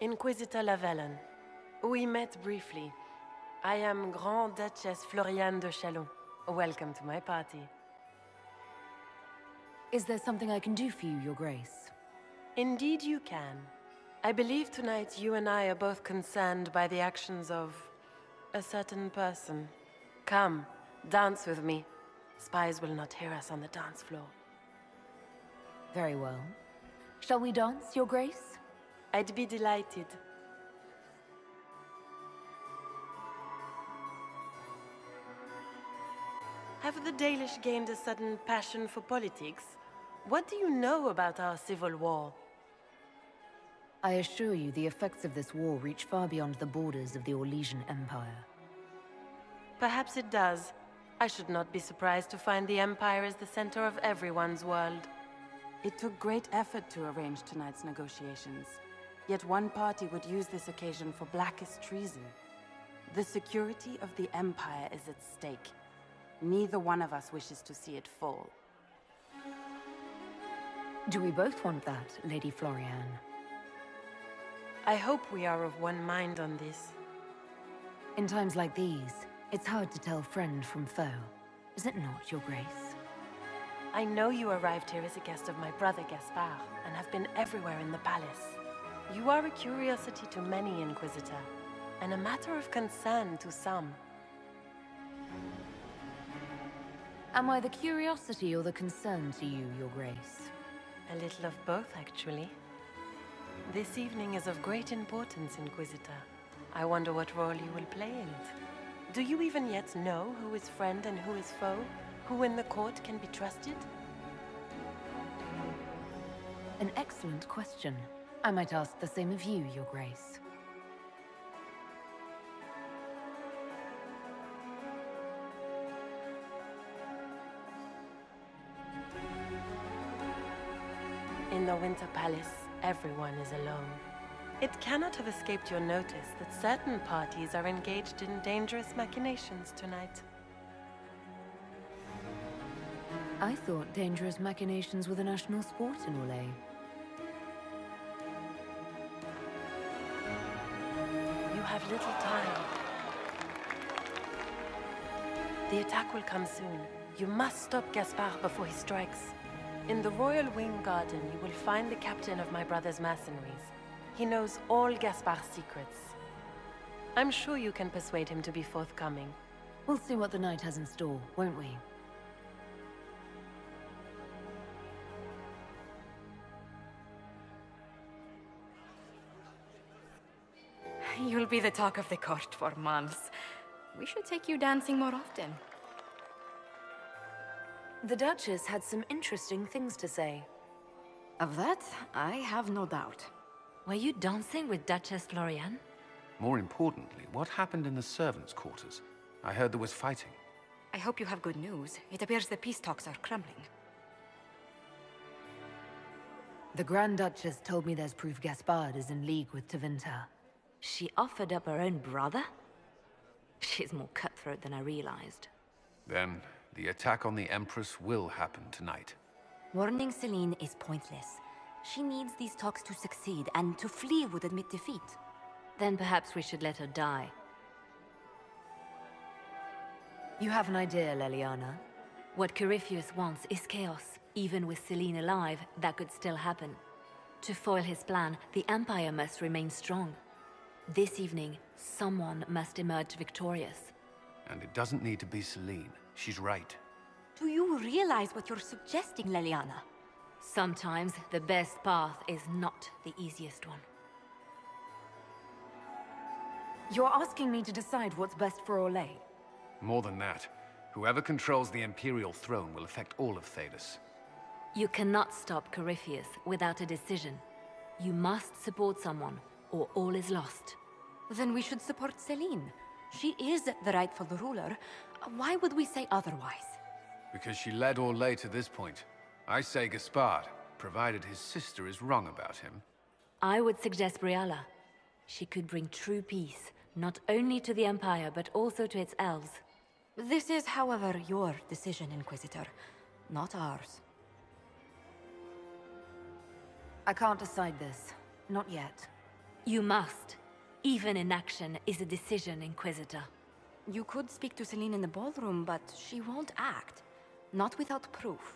Inquisitor Lavellan. We met briefly. I am Grand Duchess Floriane de Chalon. Welcome to my party. Is there something I can do for you, Your Grace? Indeed you can. I believe tonight you and I are both concerned by the actions of a certain person. Come, dance with me. Spies will not hear us on the dance floor. Very well. Shall we dance, Your Grace? I'd be delighted. Have the Dalish gained a sudden passion for politics? What do you know about our civil war? I assure you the effects of this war reach far beyond the borders of the Orlesian Empire. Perhaps it does. I should not be surprised to find the Empire is the center of everyone's world. It took great effort to arrange tonight's negotiations. Yet one party would use this occasion for blackest treason. The security of the Empire is at stake. Neither one of us wishes to see it fall. Do we both want that, Lady Floriane? I hope we are of one mind on this. In times like these, it's hard to tell friend from foe. Is it not, Your Grace? I know you arrived here as a guest of my brother Gaspard, and have been everywhere in the palace. You are a curiosity to many, Inquisitor, and a matter of concern to some. Am I the curiosity or the concern to you, Your Grace? A little of both, actually. This evening is of great importance, Inquisitor. I wonder what role you will play in it. Do you even yet know who is friend and who is foe? Who in the court can be trusted? An excellent question. I might ask the same of you, Your Grace. In the Winter Palace, everyone is alone. It cannot have escaped your notice that certain parties are engaged in dangerous machinations tonight. I thought dangerous machinations were the national sport in Orlais. You have little time. The attack will come soon. You must stop Gaspard before he strikes. In the Royal Wing Garden, you will find the captain of my brother's mercenaries. He knows all Gaspard's secrets. I'm sure you can persuade him to be forthcoming. We'll see what the night has in store, won't we? You'll be the talk of the court for months. We should take you dancing more often. The Duchess had some interesting things to say. Of that, I have no doubt. Were you dancing with Duchess Floriane? More importantly, what happened in the servants' quarters? I heard there was fighting. I hope you have good news. It appears the peace talks are crumbling. The Grand Duchess told me there's proof Gaspard is in league with Tevinter. She offered up her own brother? She's more cutthroat than I realized. Then, the attack on the Empress will happen tonight. Warning Celine is pointless. She needs these talks to succeed, and to flee would admit defeat. Then perhaps we should let her die. You have an idea, Leliana? What Corypheus wants is chaos. Even with Celine alive, that could still happen. To foil his plan, the Empire must remain strong. This evening, someone must emerge victorious. And it doesn't need to be Celine. She's right. Do you realize what you're suggesting, Leliana? Sometimes the best path is not the easiest one. You're asking me to decide what's best for Orlais? More than that, whoever controls the Imperial throne will affect all of Thedas. You cannot stop Corypheus without a decision. You must support someone, or all is lost. Then we should support Celine. She is the rightful ruler. Why would we say otherwise? Because she led Orlais to this point. I say Gaspard, provided his sister is wrong about him. I would suggest Brialla. She could bring true peace, not only to the Empire, but also to its elves. This is, however, your decision, Inquisitor, not ours. I can't decide this. Not yet. You must. Even inaction is a decision, Inquisitor. You could speak to Celine in the ballroom, but she won't act. Not without proof.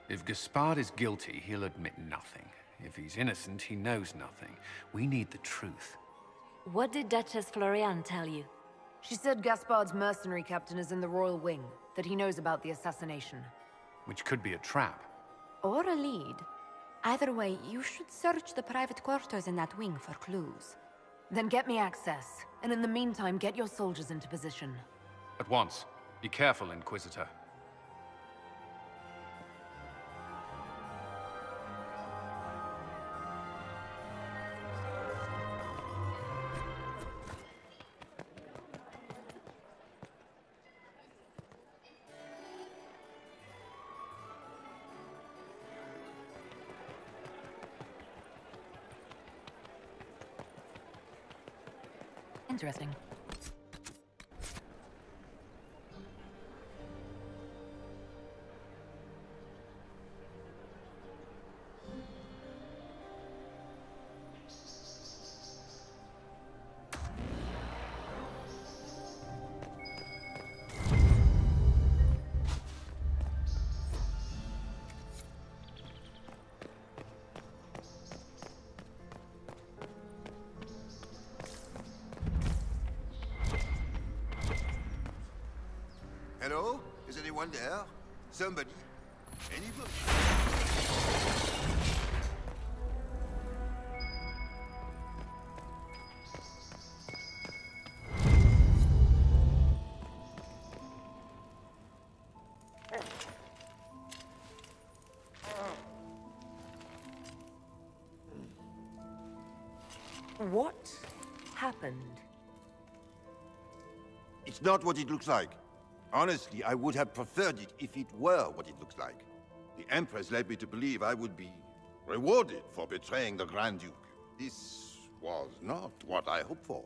If Gaspard is guilty, he'll admit nothing. If he's innocent, he knows nothing. We need the truth. What did Duchess Floriane tell you? She said Gaspard's mercenary captain is in the Royal Wing, that he knows about the assassination. Which could be a trap. Or a lead. Either way, you should search the private quarters in that wing for clues. Then get me access, and in the meantime, get your soldiers into position. At once. Be careful, Inquisitor. Interesting. Hello? Is anyone there? Somebody? Anybody? What happened? It's not what it looks like. Honestly, I would have preferred it if it were what it looks like. The Empress led me to believe I would be rewarded for betraying the Grand Duke. This was not what I hoped for.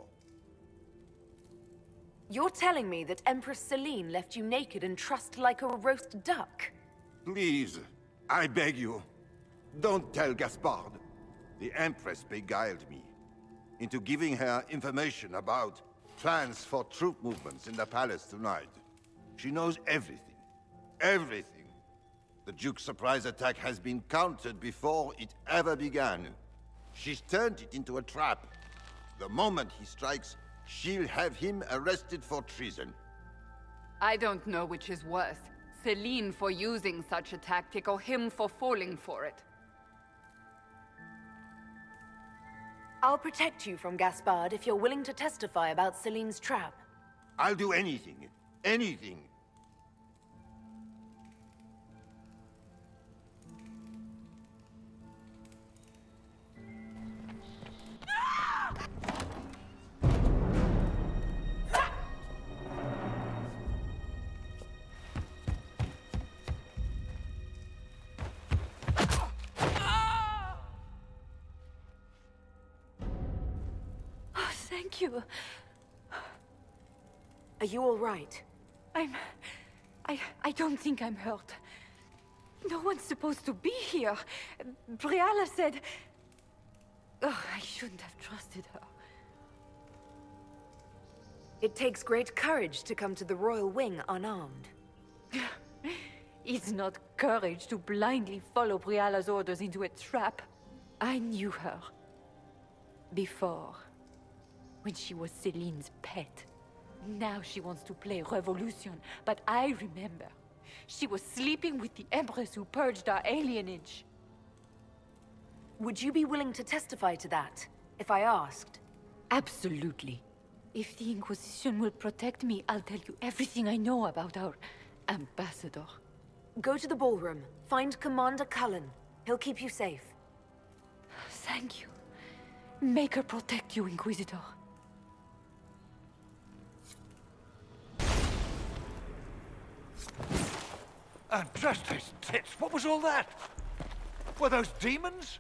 You're telling me that Empress Celine left you naked and trussed like a roast duck? Please, I beg you, don't tell Gaspard. The Empress beguiled me into giving her information about plans for troop movements in the palace tonight. She knows everything. Everything. The Duke's surprise attack has been countered before it ever began. She's turned it into a trap. The moment he strikes, she'll have him arrested for treason. I don't know which is worse. Celine for using such a tactic, or him for falling for it. I'll protect you from Gaspard if you're willing to testify about Celine's trap. I'll do anything. Anything. Thank you. Are you all right? I don't think I'm hurt. No one's supposed to be here. Briala said... Oh, I shouldn't have trusted her. It takes great courage to come to the Royal Wing unarmed. It's not courage to blindly follow Briala's orders into a trap. I knew her. Before. When she was Celine's pet. Now she wants to play revolution, but I remember. She was sleeping with the Empress who purged our alienage. Would you be willing to testify to that, if I asked? Absolutely. If the Inquisition will protect me, I'll tell you everything I know about our ambassador. Go to the ballroom. Find Commander Cullen. He'll keep you safe. Thank you. Make her protect you, Inquisitor. And just his tits, what was all that? Were those demons?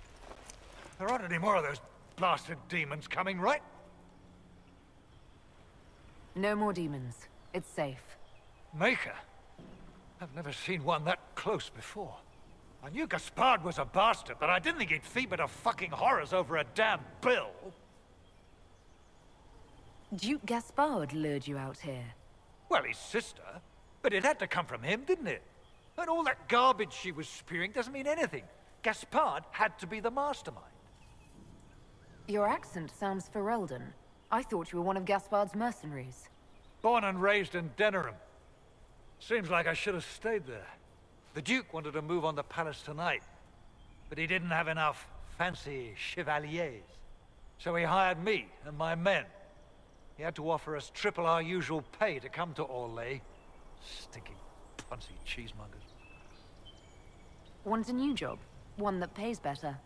There aren't any more of those blasted demons coming, right? No more demons. It's safe. Maker? I've never seen one that close before. I knew Gaspard was a bastard, but I didn't think he'd feed me to fucking horrors over a damn bill. Duke Gaspard lured you out here. Well, his sister. But it had to come from him, didn't it? And all that garbage she was spewing doesn't mean anything. Gaspard had to be the mastermind. Your accent sounds Ferelden. I thought you were one of Gaspard's mercenaries. Born and raised in Denerim. Seems like I should have stayed there. The Duke wanted to move on the palace tonight, but he didn't have enough fancy chevaliers. So he hired me and my men. He had to offer us triple our usual pay to come to Orlais. Stinking, punsy cheesemongers. Want a new job? One that pays better.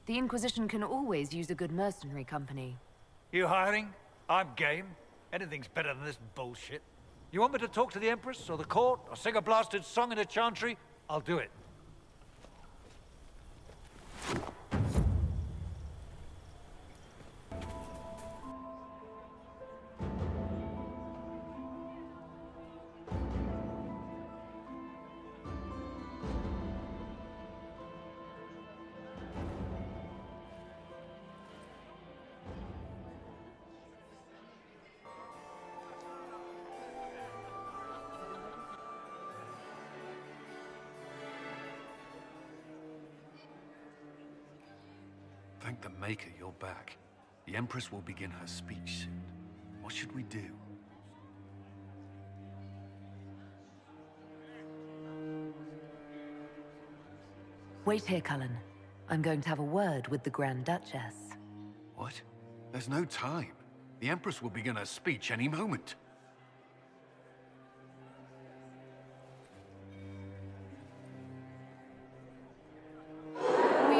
The Inquisition can always use a good mercenary company. You hiring? I'm game. Anything's better than this bullshit. You want me to talk to the Empress, or the court, or sing a blasted song in a chantry? I'll do it. Thank the Maker you're back. The Empress will begin her speech soon. What should we do? Wait here, Cullen. I'm going to have a word with the Grand Duchess. What? There's no time. The Empress will begin her speech any moment. We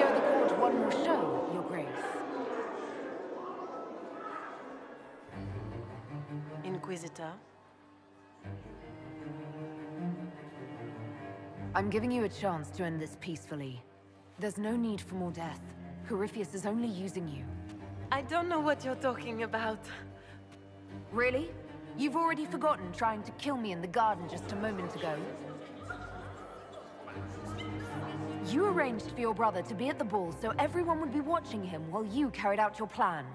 owe the court one more show, Your Grace. Inquisitor? I'm giving you a chance to end this peacefully. There's no need for more death. Corypheus is only using you. I don't know what you're talking about. Really? You've already forgotten trying to kill me in the garden just a moment ago? You arranged for your brother to be at the ball so everyone would be watching him while you carried out your plan.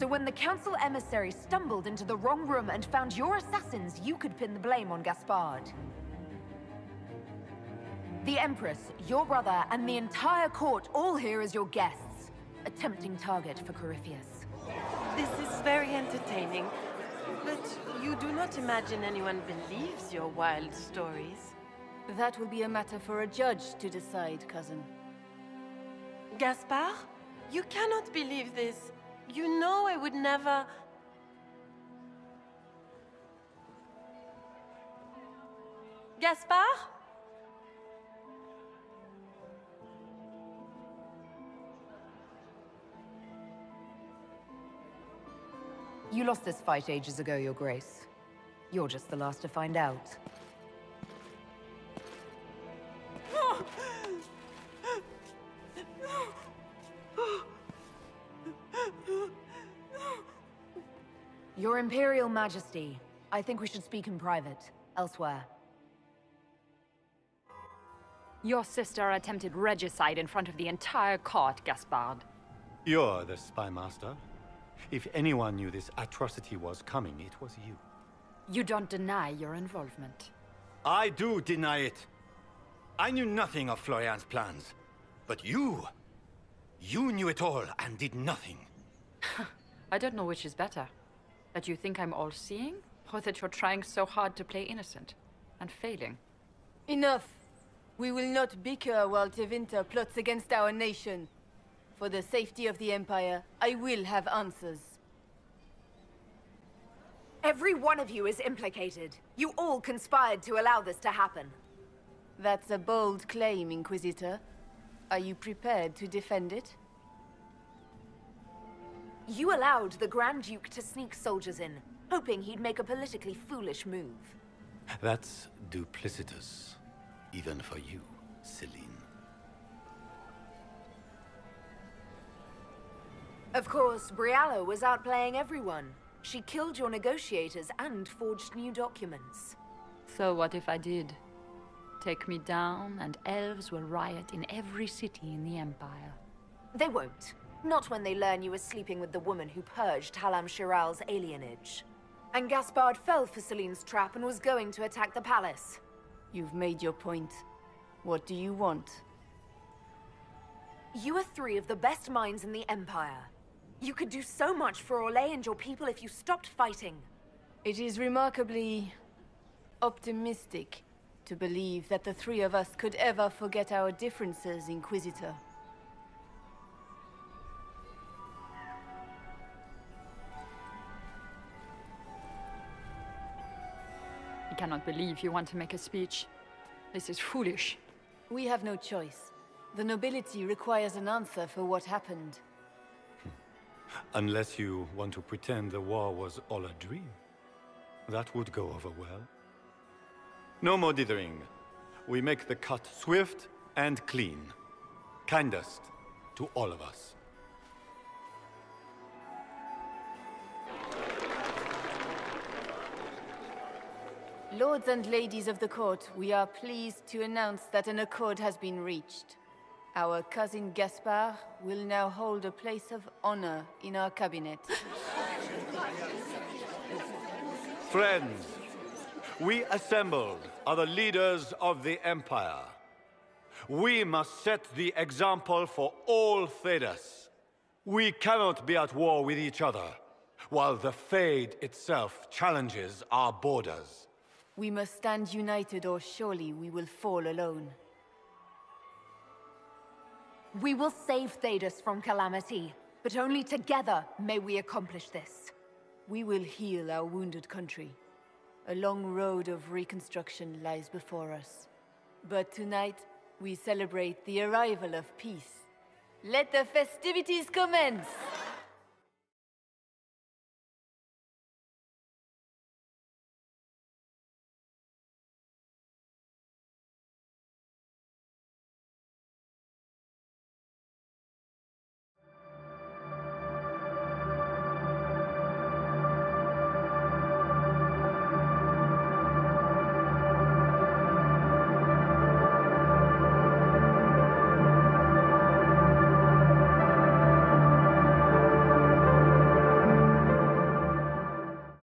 So when the council emissary stumbled into the wrong room and found your assassins, you could pin the blame on Gaspard. The Empress, your brother, and the entire court all here as your guests. A tempting target for Corypheus. This is very entertaining, but you do not imagine anyone believes your wild stories. That will be a matter for a judge to decide, cousin. Gaspard? You cannot believe this. You know I would never... Gaspard? You lost this fight ages ago, Your Grace. You're just the last to find out. Your Imperial Majesty, I think we should speak in private, elsewhere. Your sister attempted regicide in front of the entire court, Gaspard. You're the spy master. If anyone knew this atrocity was coming, it was you. You don't deny your involvement. I do deny it. I knew nothing of Florian's plans. But you knew it all and did nothing. I don't know which is better. That you think I'm all-seeing, or that you're trying so hard to play innocent, and failing. Enough! We will not bicker while Tevinter plots against our nation. For the safety of the Empire, I will have answers. Every one of you is implicated. You all conspired to allow this to happen. That's a bold claim, Inquisitor. Are you prepared to defend it? You allowed the Grand Duke to sneak soldiers in, hoping he'd make a politically foolish move. That's duplicitous. Even for you, Celine. Of course, Brialla was outplaying everyone. She killed your negotiators and forged new documents. So what if I did? Take me down, and elves will riot in every city in the Empire. They won't. Not when they learn you were sleeping with the woman who purged Talam Shiral's alienage. And Gaspard fell for Celine's trap and was going to attack the palace. You've made your point. What do you want? You are three of the best minds in the Empire. You could do so much for Orlais and your people if you stopped fighting. It is remarkably optimistic to believe that the three of us could ever forget our differences, Inquisitor. I cannot believe you want to make a speech. This is foolish. We have no choice. The nobility requires an answer for what happened. Unless you want to pretend the war was all a dream. That would go over well. No more dithering. We make the cut swift and clean. Kindest to all of us. Lords and ladies of the court, we are pleased to announce that an accord has been reached. Our cousin Gaspard will now hold a place of honor in our cabinet. Friends, we assembled are the leaders of the Empire. We must set the example for all Thedas. We cannot be at war with each other, while the Fade itself challenges our borders. We must stand united, or surely we will fall alone. We will save Thedas from calamity, but only together may we accomplish this. We will heal our wounded country. A long road of reconstruction lies before us. But tonight, we celebrate the arrival of peace. Let the festivities commence!